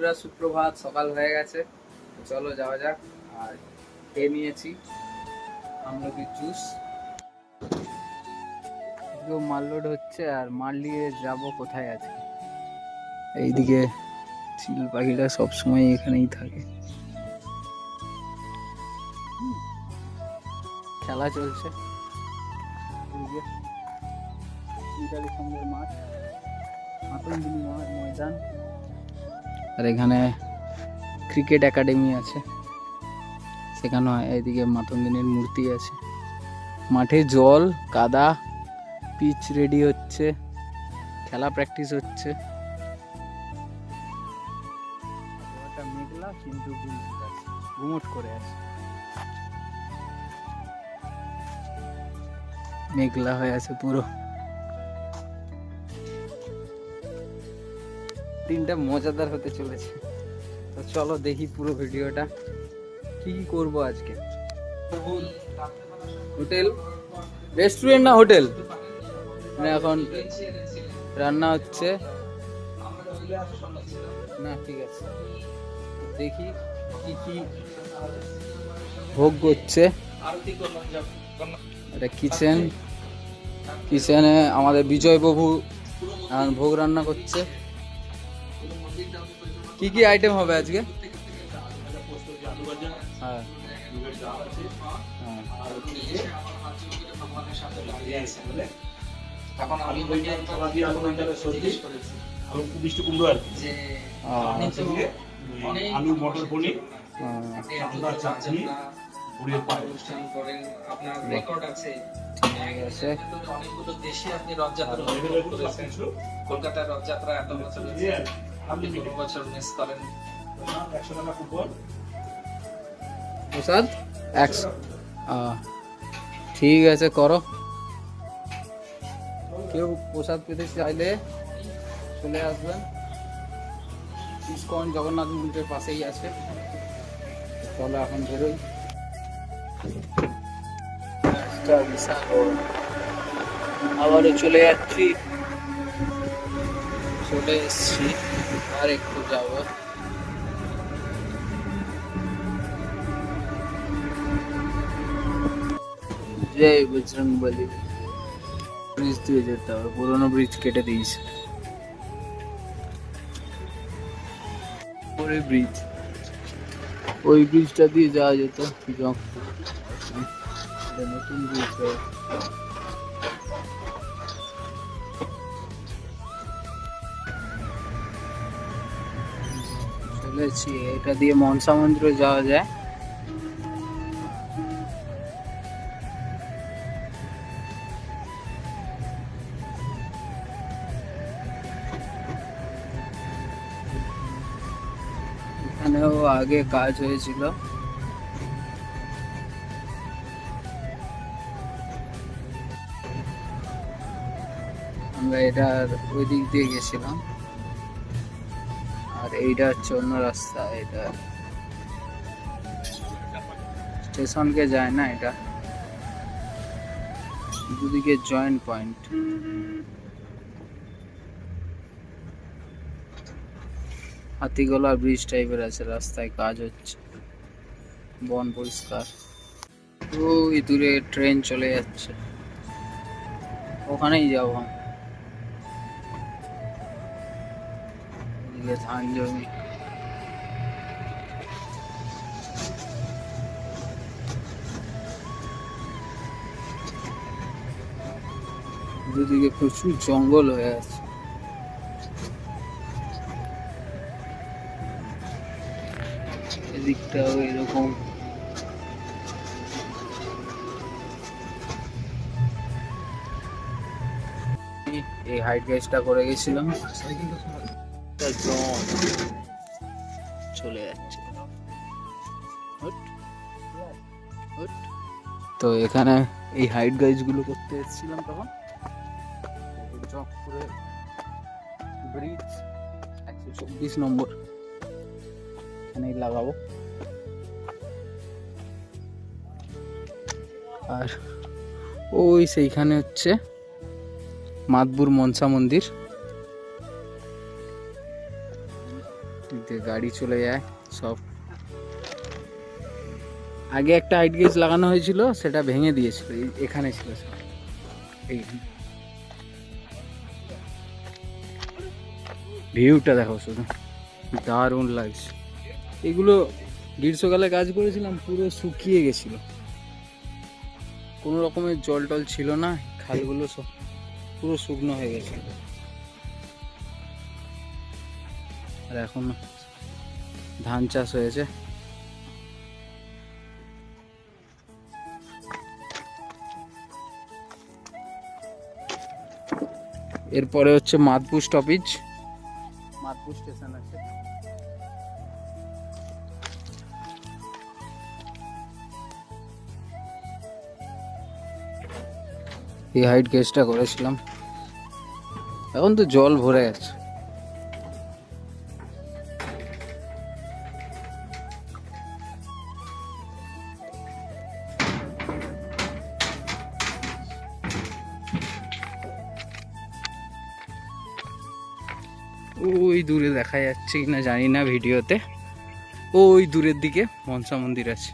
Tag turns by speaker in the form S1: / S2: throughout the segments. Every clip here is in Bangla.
S1: বন্ধুরা, সুপ্রভাত। সকাল হয়ে গেছে, চলো যাওয়া যাক। আর খেয়ে নিয়েছি আমলকির জুস। মাল লোড হচ্ছে আর মাল নিয়ে যাবো কোথায় আছে। এইদিকে চিল পাখিরা সবসময় এখানেই থাকে, খেলা চলছে। মাঠ, ময়দান, আর এখানে ক্রিকেট একাডেমি আছে, সেখানে এইদিকে মাতঙ্গিনীর মূর্তি আছে। মাঠে জল কাদা, পিচ রেডি হচ্ছে, খেলা প্র্যাকটিস হচ্ছে। মেঘলা কিন্তু ঘুমট করে আছে, মেঘলা হয়ে আছে পুরো। দিনটা মজাদার হতে চলেছে। তো চলো দেখি পুরো ভিডিওটা, কি কি করবো আজকে। হোটেল, রেস্টুরেন্ট না হোটেল, এখন রান্না হচ্ছে না। ঠিক আছে, দেখি কি কি ভোগ করছে। এটা কিচেন, কিচেনে আমাদের বিজয় বাবু এখন ভোগ রান্না করছে। কি কি আইটেম হবে আজকে? হ্যাঁ,
S2: এখন আমি কুমড়ো আর আলু মটর পনির চাটনি
S3: অনুষ্ঠান করেন, আপনার রেকর্ড আছে। অনেকগুলো দেশে আপনি রথযাত্রা করেছেন। কলকাতার রথযাত্রা এত বছর আপনি 2 বছর মিস করেন।
S2: 100 টাকা কুপন
S1: প্রসাদ 100। ঠিক আছে, করো। কেউ প্রসাদ পেতে চাইলে চলে আসবেন, ইস্কন জগন্নাথ মন্দিরের পাশেই আছে। চলো এখন বেরোই। আবারও চলে যাচ্ছি, চলে এসছি, আর একটু যাবো। জয় বজরংবলী। ব্রিজ দিয়ে যেতে হবে, পুরোনো ব্রিজ কেটে দিয়েছে। ওই ব্রিজ, ওই ব্রিজটা দিয়ে যাওয়া যেত, নতুন ব্রিজ চলেছি। এটা দিয়ে মনসা মন্দিরে যাওয়া যায়। এখানেও আগে কাজ হয়েছিল। আমরা এটার ওই দিক দিয়ে গেছিলাম, আর এইটা হচ্ছে অন্য রাস্তা। এটা স্টেশনকে যায় না, এটা দুদিকে জয়েন্ট পয়েন্ট। হাতিগোলা ব্রিজ টাইপের আছে, রাস্তায় কাজ হচ্ছে, বন পরিষ্কার। ওই দূরে ট্রেন চলে যাচ্ছে, ওখানেই যাবো। এদিকে ধান জমি, দুদিকে প্রচুর জঙ্গল হয়ে আছে। এদিকটাও এরকম। এই হাইট গাইজটা করে গেছিলাম, চলে যাচ্ছে। তো এখানে এই হাইট গাইজ গুলো করতে এসেছিলাম তখন। চকপুরে ব্রিজ 124 নম্বর, এখানেই লাগাবো। আর ওই সেইখানে হচ্ছে মাতবুর মনসা মন্দির, দিয়ে গাড়ি চলে যায় সব। আগে একটা হাইট গেজ লাগানো হয়েছিল, সেটা ভেঙে দিয়েছিল, এখানে ছিল সব। ভিউটা দেখো শুধু, দারুণ লাগছে। এগুলো গ্রীষ্মকালে কাজ করেছিলাম, পুরো শুকিয়ে গেছিল, কোনো রকমের জল টল ছিল না, খালগুলো সব পুরো শুকনো হয়ে গেছিল। আর এখন ধান চাষ হয়েছে। এরপরে হচ্ছে মাদপুর স্টপেজ, মাদপুর স্টেশন আছে। এই হাইট গেজটা করেছিলাম, এখন তো জল ভরে আছে। ওই দূরে দেখা যাচ্ছে কিনা জানি না ভিডিওতে, ওই দূরের দিকে মনসা মন্দির আছে।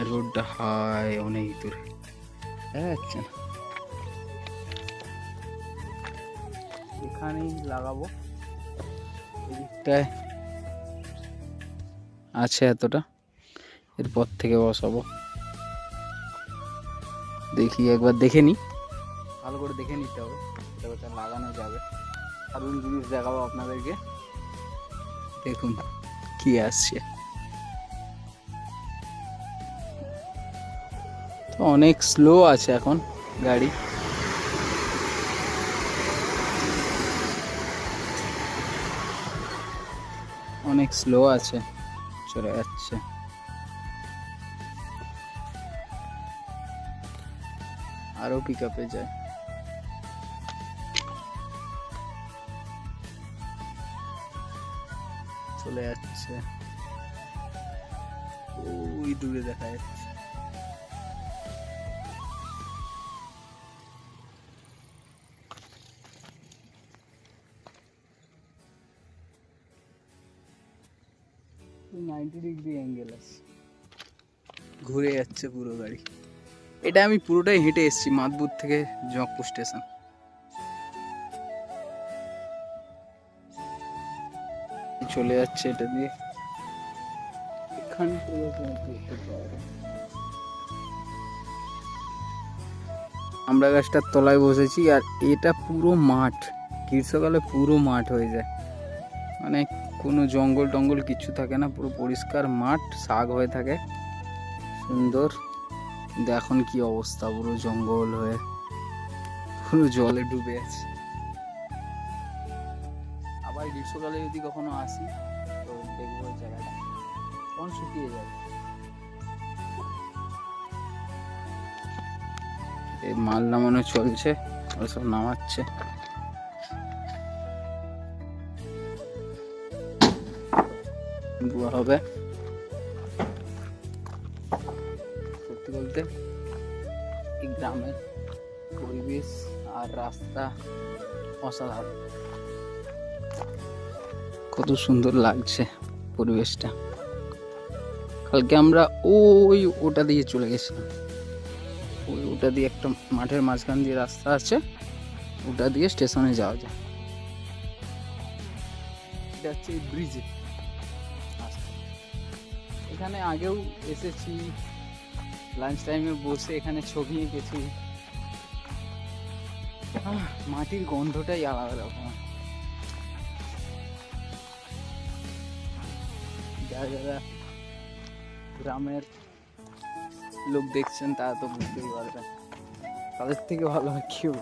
S1: রোডটা হাই অনেক দূরে, দেখা যাচ্ছে না। এখানেই লাগাবো, এদিকটায় আছে এতটা, এরপর থেকে বসাবো। দেখি একবার দেখে নি, ভালো করে দেখে নিতে হবে, তবে তা লাগানো যাবে। দারুণ জিনিস দেখাবো আপনাদেরকে, দেখুন কি আসছে। তো অনেক স্লো আছে এখন গাড়ি, অনেক স্লো আছে, চলে যাচ্ছে। আরো পিক আপে যায়। চলে যাচ্ছে, ওই দূরে দেখা যাচ্ছে। নাইনটি ডিগ্রি অ্যাঙ্গেল আছে, ঘুরে যাচ্ছে পুরো গাড়ি। এটা আমি পুরোটাই হেঁটে এসেছি মাদপুর থেকে জঙ্গপুর স্টেশন। চলে যাচ্ছে এটা দিয়ে, এখান আমরা গাছটার তলায় বসেছি, আর এটা পুরো মাঠ, গ্রীষ্মকালে পুরো মাঠ হয়ে যায়, মানে কোনো জঙ্গল টঙ্গল কিছু থাকে না, পুরো পরিষ্কার মাঠ, শাক হয়ে থাকে সুন্দর। কিন্তু এখন কি অবস্থা, পুরো জঙ্গল হয়ে পুরো জলে ডুবে আছে। আবার গ্রীষ্মকালে যদি কখনো আসি তো দেখবো ওই জায়গাটা, তখন শুকিয়ে যাবে। এই মাল নামানো চলছে, ওরা সব নামাচ্ছে। হবে সত্যি বলতে এই গ্রামের পরিবেশ আর রাস্তা অসাধারণ, কত সুন্দর লাগছে পরিবেশটা। কালকে আমরা ওটা দিয়ে চলে গেছিলাম, ওটা দিয়ে একটা মাঠের মাঝখান দিয়ে রাস্তা আছে, ওটা দিয়ে স্টেশনে যাওয়া যায়। এটা হচ্ছে এই ব্রিজে, এখানে আগেও এসেছি, লাঞ্চ টাইমে বসে এখানে ছবি এঁকেছি। মাটির গন্ধটাই আলাদা রকম। যারা যারা গ্রামের লোক দেখছেন তারা তো বুঝতেই পারবেন, তাদের থেকে ভালো হয় কেউ।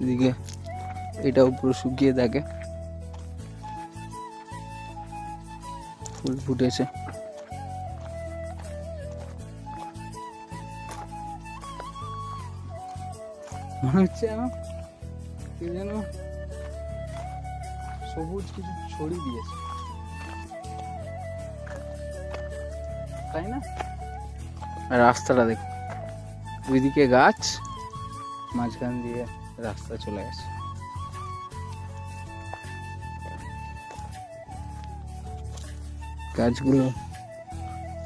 S1: এদিকে এটাও পুরো শুকিয়ে থাকে, ফুল ফুটেছে। মনে হচ্ছে যেন সবুজ কিছু ছড়িয়ে দিয়েছে, তাই না? রাস্তাটা দেখো, ওইদিকে গাছ, মাঝখান দিয়ে রাস্তা চলে গেছে। গাছগুলো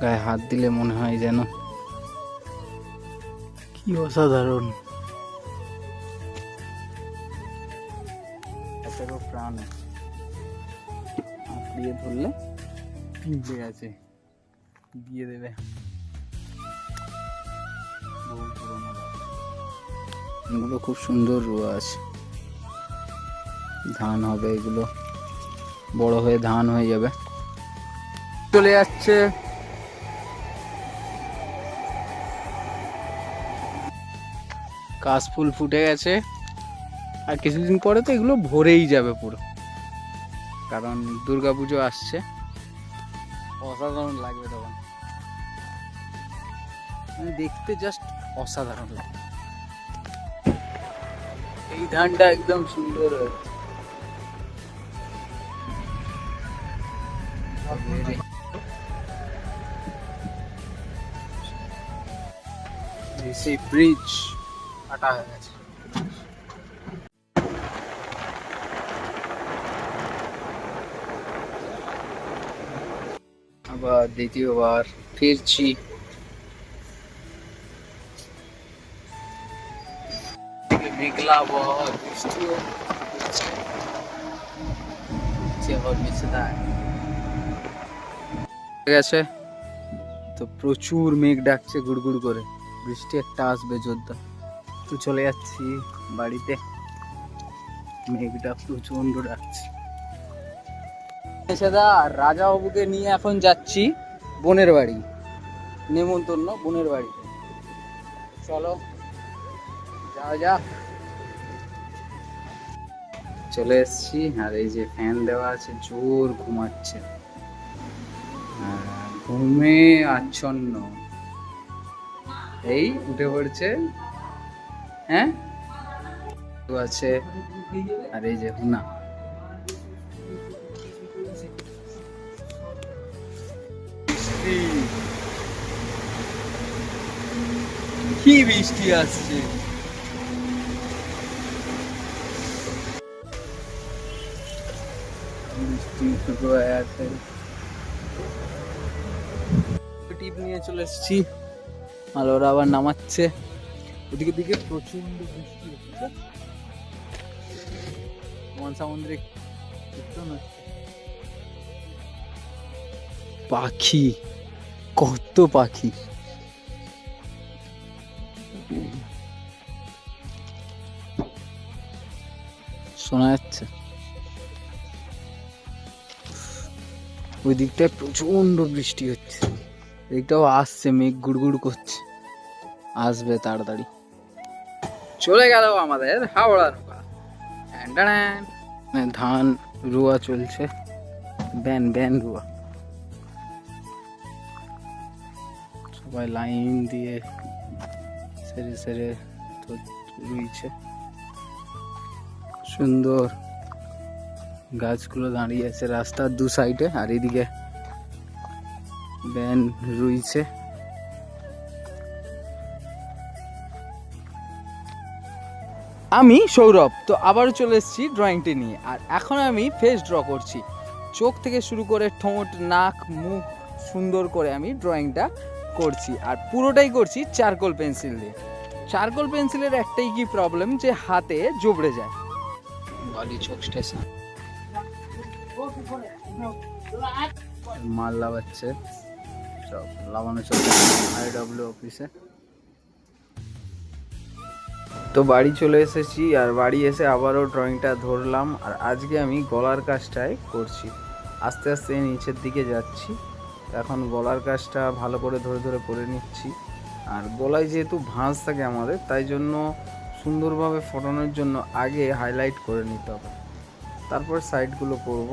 S1: গায়ে হাত দিলে মনে হয় যেন কি অসাধারণ, এতটাও প্রাণ। হাত দিয়ে ধরলে নিচে আছে, দিয়ে দেবে। বহু পুরোনো গাছ। এগুলো খুব সুন্দর রোয়া আছে, ধান হবে এগুলো, বড় হয়ে ধান হয়ে যাবে। চলে যাচ্ছে কাশফুল ফুটে গেছে, আর কিছুদিন পরে তো এগুলো ভরেই যাবে পুরো, কারণ দুর্গাপুজো আসছে। অসাধারণ লাগবে তখন, মানে দেখতে জাস্ট অসাধারণ লাগে। এই ধানটা একদম সুন্দর হয়েছে। সেই ব্রিজ কাটা হয়ে গেছে। আবার দ্বিতীয়বার ফিরছি। মেঘলা আবহাওয়া, বৃষ্টিও গেছে, তো প্রচুর মেঘ ডাকছে গুড়গুড় করে, বৃষ্টি একটা আসবে জোরদার। তো চলে যাচ্ছি বাড়িতে, মেঘটা প্রচন্ড ডাকছে। সেদা রাজা বাবুকে নিয়ে এখন যাচ্ছি বোনের বাড়ি, নেমন্তন্ন বোনের বাড়িতে। চলো যাওয়া যাক। চলে এসছি, আর এই যে ফ্যান দেওয়া আছে, জোর ঘুমাচ্ছে, ঘুমে আচ্ছন্ন, এই উঠে পড়ছে। হ্যাঁ আছে, আর এই যে হুনা। কি বৃষ্টি আসছে, টিপ নিয়ে চলে এসেছি, আর ওরা আবার নামাচ্ছে। ওদিকে দিকে প্রচন্ড বৃষ্টি হচ্ছে, সামুদ্রিক পাখি, কত পাখি। শোনা যাচ্ছে ওই দিকটায় প্রচন্ড বৃষ্টি হচ্ছে, এদিকটাও আসছে, মেঘ গুড়গুড় করছে, আসবে তাড়াতাড়ি। চলে গেল আমাদের হাওড়া নৌকা। ধান রোয়া চলছে, ব্যান ব্যান রোয়া, সবাই লাইন দিয়ে সেরে সেরে তো রুইছে। সুন্দর গাছগুলো দাঁড়িয়ে আছে রাস্তার দু সাইডে, আর এদিকে ব্যান রুইছে। আমি সৌরভ, তো আবারও চলে এসেছি ড্রয়িংটি নিয়ে, আর এখন আমি ফেস ড্র করছি। চোখ থেকে শুরু করে ঠোঁট, নাক, মুখ সুন্দর করে আমি ড্রয়িংটা করছি, আর পুরোটাই করছি চারকোল পেন্সিল দিয়ে। চারকোল পেন্সিলের একটাই কি প্রবলেম, যে হাতে জবড়ে যায়। বালিচক স্টেশন, মাল লাগাচ্ছে, সব লাগানো চলছে IW অফিসে। তো বাড়ি চলে এসেছি, আর বাড়ি এসে আবারও ড্রয়িংটা ধরলাম, আর আজকে আমি গলার কাজটাই করছি। আস্তে আস্তে নিচের দিকে যাচ্ছি, এখন গলার কাজটা ভালো করে ধরে ধরে করে নিচ্ছি। আর গলায় যেহেতু ভাঁজ থাকে আমাদের, তাই জন্য সুন্দরভাবে ফোটানোর জন্য আগে হাইলাইট করে নিতে হবে, তারপর সাইডগুলো করব।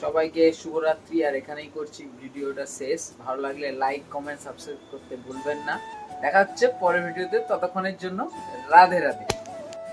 S1: সবাইকে শুভরাত্রি। আর এখানেই করছি ভিডিওটা শেষ। ভালো লাগলে লাইক কমেন্ট সাবস্ক্রাইব করতে ভুলবেন না। দেখা হচ্ছে পরের ভিডিওতে, ততক্ষণের জন্য রাধে রাধে।